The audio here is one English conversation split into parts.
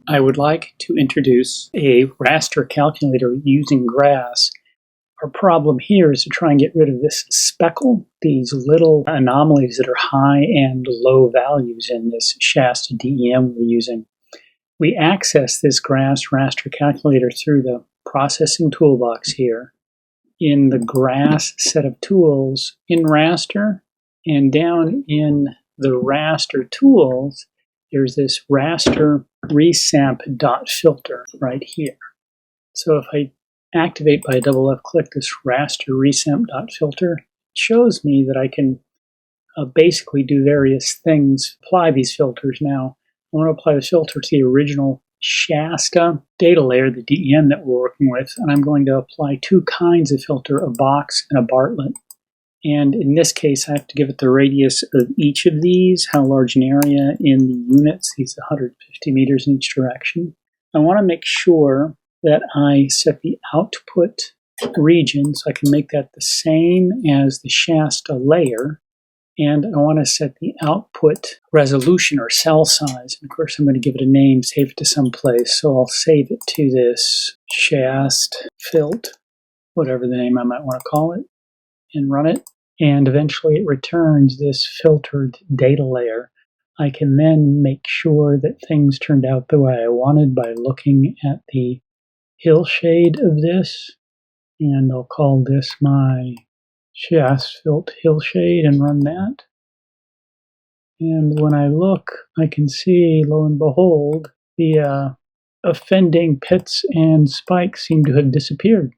I would like to introduce a raster calculator using GRASS. Our problem here is to try and get rid of this speckle, these little anomalies that are high and low values in this Shasta DEM we're using. We access this GRASS raster calculator through the processing toolbox here. In the GRASS set of tools in raster, and down in the raster tools, there's this r.resamp.filter right here. So if I activate by a double left click this r.resamp.filter, it shows me that I can basically do various things, apply these filters. Now, I want to apply the filter to the original Shasta data layer, the DEM that we're working with, and I'm going to apply two kinds of filter, a box and a Bartlett. And in this case, I have to give it the radius of each of these, how large an area in the units, these 150 meters in each direction. I want to make sure that I set the output region so I can make that the same as the Shasta layer. And I want to set the output resolution or cell size. And of course, I'm going to give it a name, save it to some place. So I'll save it to this Shasta Filt, whatever the name I might want to call it, and run it. And eventually it returns this filtered data layer. I can then make sure that things turned out the way I wanted by looking at the hillshade of this. And I'll call this my Shasta Filt hillshade and run that. And when I look, I can see, lo and behold, the offending pits and spikes seem to have disappeared.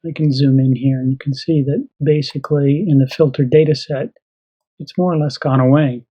I can zoom in here and you can see that basically in the filtered data set, it's more or less gone away.